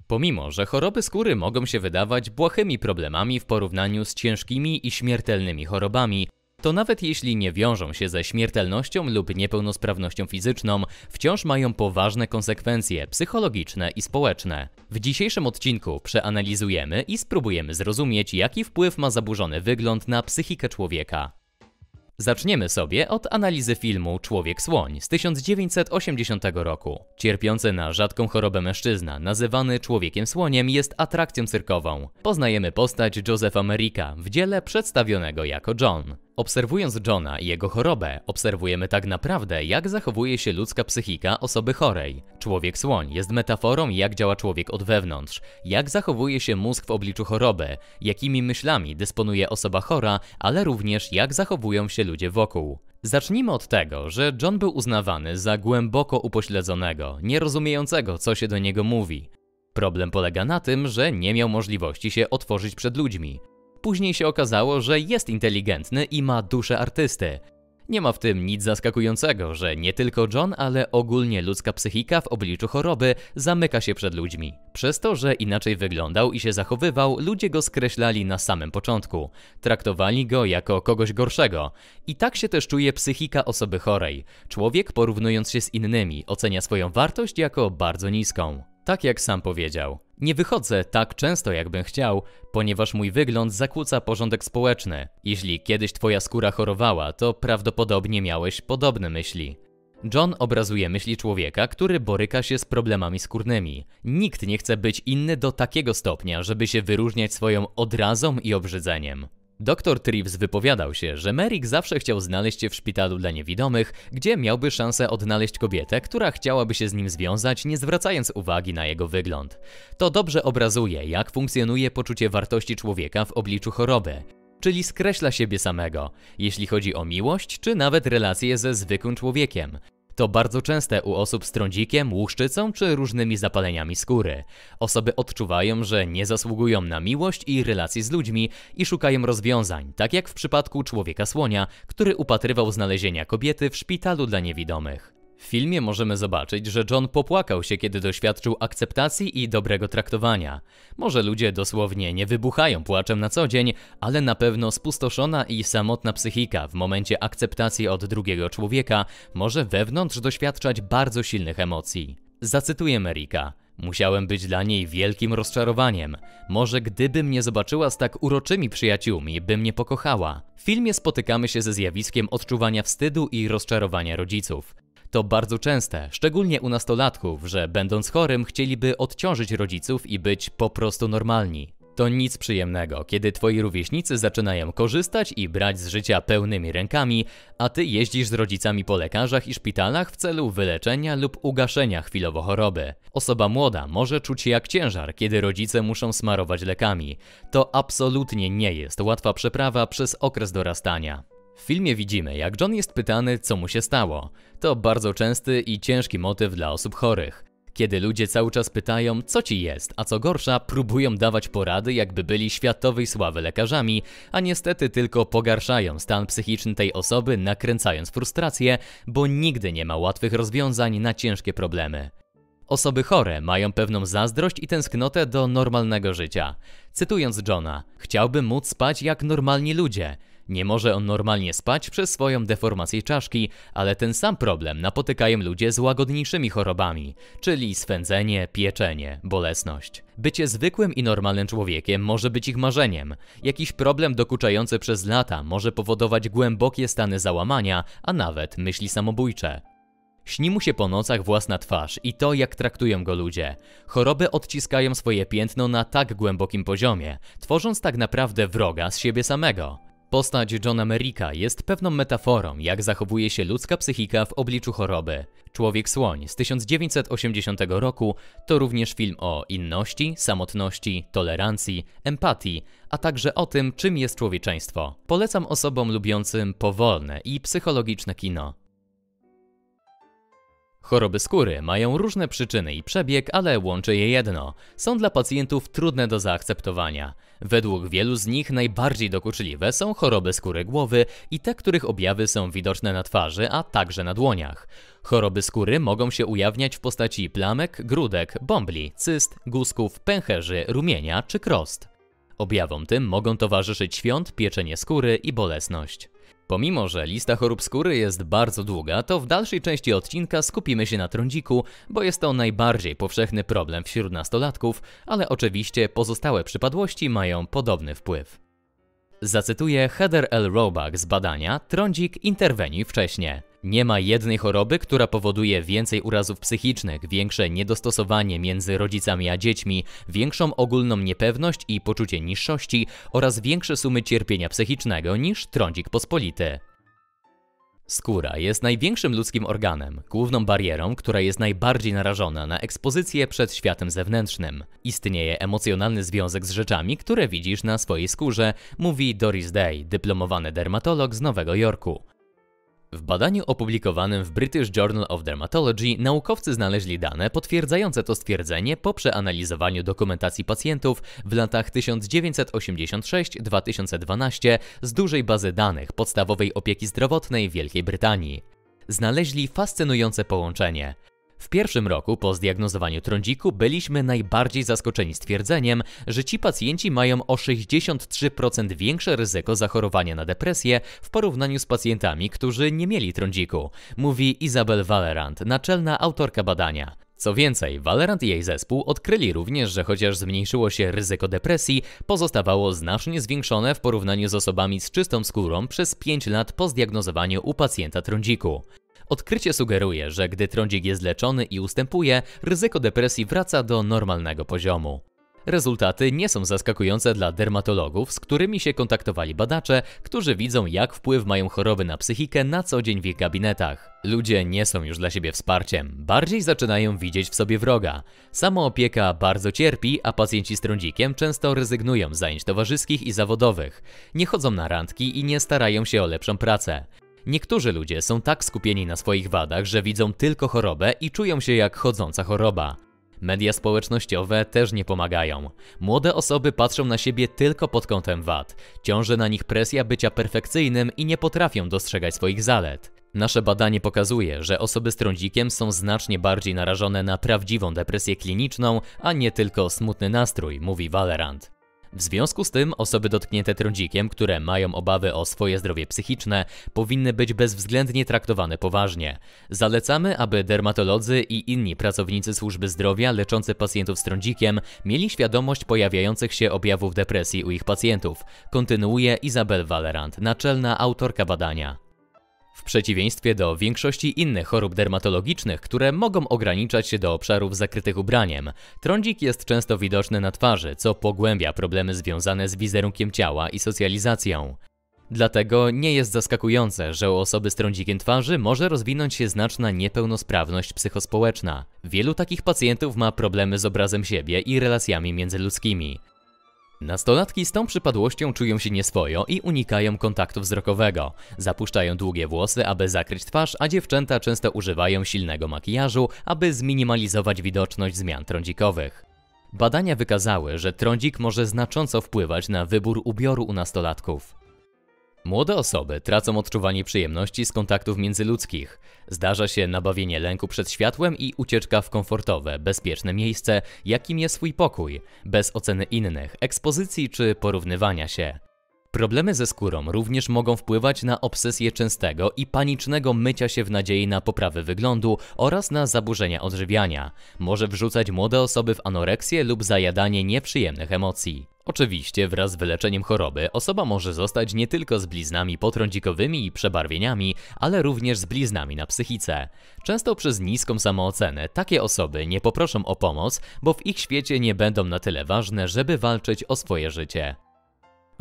Pomimo, że choroby skóry mogą się wydawać błahymi problemami w porównaniu z ciężkimi i śmiertelnymi chorobami, to nawet jeśli nie wiążą się ze śmiertelnością lub niepełnosprawnością fizyczną, wciąż mają poważne konsekwencje psychologiczne i społeczne. W dzisiejszym odcinku przeanalizujemy i spróbujemy zrozumieć, jaki wpływ ma zaburzony wygląd na psychikę człowieka. Zaczniemy sobie od analizy filmu Człowiek-słoń z 1980 roku. Cierpiący na rzadką chorobę mężczyzna, nazywany Człowiekiem-słoniem, jest atrakcją cyrkową. Poznajemy postać Josepha Merricka, w dziele przedstawionego jako John. Obserwując Johna i jego chorobę, obserwujemy tak naprawdę, jak zachowuje się ludzka psychika osoby chorej. Człowiek-słoń jest metaforą, jak działa człowiek od wewnątrz, jak zachowuje się mózg w obliczu choroby, jakimi myślami dysponuje osoba chora, ale również jak zachowują się ludzie wokół. Zacznijmy od tego, że John był uznawany za głęboko upośledzonego, nierozumiejącego, co się do niego mówi. Problem polega na tym, że nie miał możliwości się otworzyć przed ludźmi. Później się okazało, że jest inteligentny i ma duszę artysty. Nie ma w tym nic zaskakującego, że nie tylko John, ale ogólnie ludzka psychika w obliczu choroby zamyka się przed ludźmi. Przez to, że inaczej wyglądał i się zachowywał, ludzie go skreślali na samym początku. Traktowali go jako kogoś gorszego. I tak się też czuje psychika osoby chorej. Człowiek, porównując się z innymi, ocenia swoją wartość jako bardzo niską. Tak jak sam powiedział, nie wychodzę tak często, jakbym chciał, ponieważ mój wygląd zakłóca porządek społeczny. Jeśli kiedyś twoja skóra chorowała, to prawdopodobnie miałeś podobne myśli. John obrazuje myśli człowieka, który boryka się z problemami skórnymi. Nikt nie chce być inny do takiego stopnia, żeby się wyróżniać swoją odrazą i obrzydzeniem. Dr Treves wypowiadał się, że Merrick zawsze chciał znaleźć się w szpitalu dla niewidomych, gdzie miałby szansę odnaleźć kobietę, która chciałaby się z nim związać, nie zwracając uwagi na jego wygląd. To dobrze obrazuje, jak funkcjonuje poczucie wartości człowieka w obliczu choroby, czyli skreśla siebie samego, jeśli chodzi o miłość, czy nawet relacje ze zwykłym człowiekiem. To bardzo częste u osób z trądzikiem, łuszczycą czy różnymi zapaleniami skóry. Osoby odczuwają, że nie zasługują na miłość i relacje z ludźmi i szukają rozwiązań, tak jak w przypadku Człowieka-słonia, który upatrywał znalezienia kobiety w szpitalu dla niewidomych. W filmie możemy zobaczyć, że John popłakał się, kiedy doświadczył akceptacji i dobrego traktowania. Może ludzie dosłownie nie wybuchają płaczem na co dzień, ale na pewno spustoszona i samotna psychika w momencie akceptacji od drugiego człowieka może wewnątrz doświadczać bardzo silnych emocji. Zacytuję Merricka. Musiałem być dla niej wielkim rozczarowaniem. Może gdybym nie zobaczyła z tak uroczymi przyjaciółmi, by mnie pokochała. W filmie spotykamy się ze zjawiskiem odczuwania wstydu i rozczarowania rodziców. To bardzo częste, szczególnie u nastolatków, że będąc chorym chcieliby odciążyć rodziców i być po prostu normalni. To nic przyjemnego, kiedy twoi rówieśnicy zaczynają korzystać i brać z życia pełnymi rękami, a ty jeździsz z rodzicami po lekarzach i szpitalach w celu wyleczenia lub ugaszenia chwilowo choroby. Osoba młoda może czuć się jak ciężar, kiedy rodzice muszą smarować lekami. To absolutnie nie jest łatwa przeprawa przez okres dorastania. W filmie widzimy, jak John jest pytany, co mu się stało. To bardzo częsty i ciężki motyw dla osób chorych. Kiedy ludzie cały czas pytają, co ci jest, a co gorsza, próbują dawać porady, jakby byli światowej sławy lekarzami, a niestety tylko pogarszają stan psychiczny tej osoby, nakręcając frustrację, bo nigdy nie ma łatwych rozwiązań na ciężkie problemy. Osoby chore mają pewną zazdrość i tęsknotę do normalnego życia. Cytując Johna, chciałbym móc spać jak normalni ludzie. Nie może on normalnie spać przez swoją deformację czaszki, ale ten sam problem napotykają ludzie z łagodniejszymi chorobami, czyli swędzenie, pieczenie, bolesność. Bycie zwykłym i normalnym człowiekiem może być ich marzeniem. Jakiś problem dokuczający przez lata może powodować głębokie stany załamania, a nawet myśli samobójcze. Śni mu się po nocach własna twarz i to, jak traktują go ludzie. Choroby odciskają swoje piętno na tak głębokim poziomie, tworząc tak naprawdę wroga z siebie samego. Postać Johna Merricka jest pewną metaforą, jak zachowuje się ludzka psychika w obliczu choroby. Człowiek-słoń z 1980 roku to również film o inności, samotności, tolerancji, empatii, a także o tym, czym jest człowieczeństwo. Polecam osobom lubiącym powolne i psychologiczne kino. Choroby skóry mają różne przyczyny i przebieg, ale łączy je jedno. Są dla pacjentów trudne do zaakceptowania. Według wielu z nich najbardziej dokuczliwe są choroby skóry głowy i te, których objawy są widoczne na twarzy, a także na dłoniach. Choroby skóry mogą się ujawniać w postaci plamek, grudek, bąbli, cyst, guzków, pęcherzy, rumienia czy krost. Objawom tym mogą towarzyszyć świąt, pieczenie skóry i bolesność. Pomimo że lista chorób skóry jest bardzo długa, to w dalszej części odcinka skupimy się na trądziku, bo jest to najbardziej powszechny problem wśród nastolatków, ale oczywiście pozostałe przypadłości mają podobny wpływ. Zacytuję Heather L. Roebuck z badania Trądzik interweniuj wcześnie. Nie ma jednej choroby, która powoduje więcej urazów psychicznych, większe niedostosowanie między rodzicami a dziećmi, większą ogólną niepewność i poczucie niższości oraz większe sumy cierpienia psychicznego niż trądzik pospolity. Skóra jest największym ludzkim organem, główną barierą, która jest najbardziej narażona na ekspozycję przed światem zewnętrznym. Istnieje emocjonalny związek z rzeczami, które widzisz na swojej skórze, mówi Doris Day, dyplomowany dermatolog z Nowego Jorku. W badaniu opublikowanym w British Journal of Dermatology naukowcy znaleźli dane potwierdzające to stwierdzenie po przeanalizowaniu dokumentacji pacjentów w latach 1986-2012 z dużej bazy danych podstawowej opieki zdrowotnej Wielkiej Brytanii. Znaleźli fascynujące połączenie. W pierwszym roku po zdiagnozowaniu trądziku byliśmy najbardziej zaskoczeni stwierdzeniem, że ci pacjenci mają o 63% większe ryzyko zachorowania na depresję w porównaniu z pacjentami, którzy nie mieli trądziku, mówi Isabel Valerant, naczelna autorka badania. Co więcej, Valerant i jej zespół odkryli również, że chociaż zmniejszyło się ryzyko depresji, pozostawało znacznie zwiększone w porównaniu z osobami z czystą skórą przez 5 lat po zdiagnozowaniu u pacjenta trądziku. Odkrycie sugeruje, że gdy trądzik jest leczony i ustępuje, ryzyko depresji wraca do normalnego poziomu. Rezultaty nie są zaskakujące dla dermatologów, z którymi się kontaktowali badacze, którzy widzą, jak wpływ mają choroby na psychikę na co dzień w ich gabinetach. Ludzie nie są już dla siebie wsparciem, bardziej zaczynają widzieć w sobie wroga. Samoopieka bardzo cierpi, a pacjenci z trądzikiem często rezygnują z zajęć towarzyskich i zawodowych. Nie chodzą na randki i nie starają się o lepszą pracę. Niektórzy ludzie są tak skupieni na swoich wadach, że widzą tylko chorobę i czują się jak chodząca choroba. Media społecznościowe też nie pomagają. Młode osoby patrzą na siebie tylko pod kątem wad. Ciąży na nich presja bycia perfekcyjnym i nie potrafią dostrzegać swoich zalet. Nasze badanie pokazuje, że osoby z trądzikiem są znacznie bardziej narażone na prawdziwą depresję kliniczną, a nie tylko smutny nastrój, mówi Valerant. W związku z tym osoby dotknięte trądzikiem, które mają obawy o swoje zdrowie psychiczne, powinny być bezwzględnie traktowane poważnie. Zalecamy, aby dermatolodzy i inni pracownicy służby zdrowia leczący pacjentów z trądzikiem mieli świadomość pojawiających się objawów depresji u ich pacjentów, kontynuuje Isabel Valerant, naczelna autorka badania. W przeciwieństwie do większości innych chorób dermatologicznych, które mogą ograniczać się do obszarów zakrytych ubraniem, trądzik jest często widoczny na twarzy, co pogłębia problemy związane z wizerunkiem ciała i socjalizacją. Dlatego nie jest zaskakujące, że u osoby z trądzikiem twarzy może rozwinąć się znaczna niepełnosprawność psychospołeczna. Wielu takich pacjentów ma problemy z obrazem siebie i relacjami międzyludzkimi. Nastolatki z tą przypadłością czują się nieswojo i unikają kontaktu wzrokowego. Zapuszczają długie włosy, aby zakryć twarz, a dziewczęta często używają silnego makijażu, aby zminimalizować widoczność zmian trądzikowych. Badania wykazały, że trądzik może znacząco wpływać na wybór ubioru u nastolatków. Młode osoby tracą odczuwanie przyjemności z kontaktów międzyludzkich. Zdarza się nabawienie lęku przed światłem i ucieczka w komfortowe, bezpieczne miejsce, jakim jest swój pokój, bez oceny innych, ekspozycji czy porównywania się. Problemy ze skórą również mogą wpływać na obsesję częstego i panicznego mycia się w nadziei na poprawę wyglądu oraz na zaburzenia odżywiania. Może wrzucać młode osoby w anoreksję lub zajadanie nieprzyjemnych emocji. Oczywiście wraz z wyleczeniem choroby osoba może zostać nie tylko z bliznami potrądzikowymi i przebarwieniami, ale również z bliznami na psychice. Często przez niską samoocenę takie osoby nie poproszą o pomoc, bo w ich świecie nie będą na tyle ważne, żeby walczyć o swoje życie.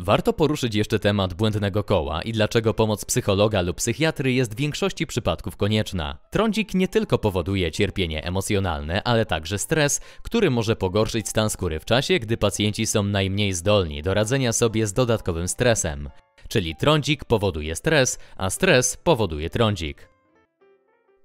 Warto poruszyć jeszcze temat błędnego koła i dlaczego pomoc psychologa lub psychiatry jest w większości przypadków konieczna. Trądzik nie tylko powoduje cierpienie emocjonalne, ale także stres, który może pogorszyć stan skóry w czasie, gdy pacjenci są najmniej zdolni do radzenia sobie z dodatkowym stresem. Czyli trądzik powoduje stres, a stres powoduje trądzik.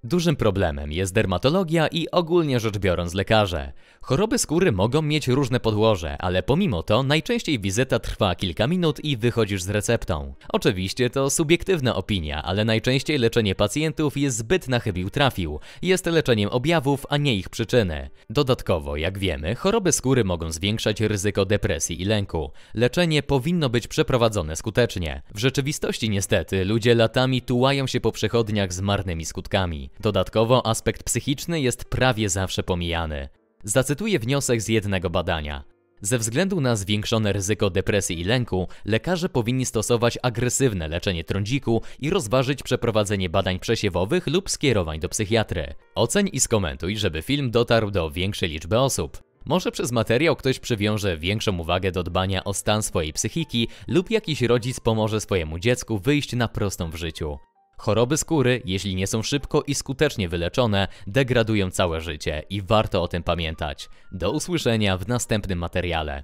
Dużym problemem jest dermatologia i ogólnie rzecz biorąc lekarze. Choroby skóry mogą mieć różne podłoże, ale pomimo to najczęściej wizyta trwa kilka minut i wychodzisz z receptą. Oczywiście to subiektywna opinia, ale najczęściej leczenie pacjentów jest zbyt na chybił trafił. Jest leczeniem objawów, a nie ich przyczyny. Dodatkowo, jak wiemy, choroby skóry mogą zwiększać ryzyko depresji i lęku. Leczenie powinno być przeprowadzone skutecznie. W rzeczywistości niestety ludzie latami tułają się po przechodniach z marnymi skutkami. Dodatkowo aspekt psychiczny jest prawie zawsze pomijany. Zacytuję wniosek z jednego badania. Ze względu na zwiększone ryzyko depresji i lęku, lekarze powinni stosować agresywne leczenie trądziku i rozważyć przeprowadzenie badań przesiewowych lub skierowań do psychiatry. Oceń i skomentuj, żeby film dotarł do większej liczby osób. Może przez materiał ktoś przywiąże większą uwagę do dbania o stan swojej psychiki lub jakiś rodzic pomoże swojemu dziecku wyjść na prostą w życiu. Choroby skóry, jeśli nie są szybko i skutecznie wyleczone, degradują całe życie i warto o tym pamiętać. Do usłyszenia w następnym materiale.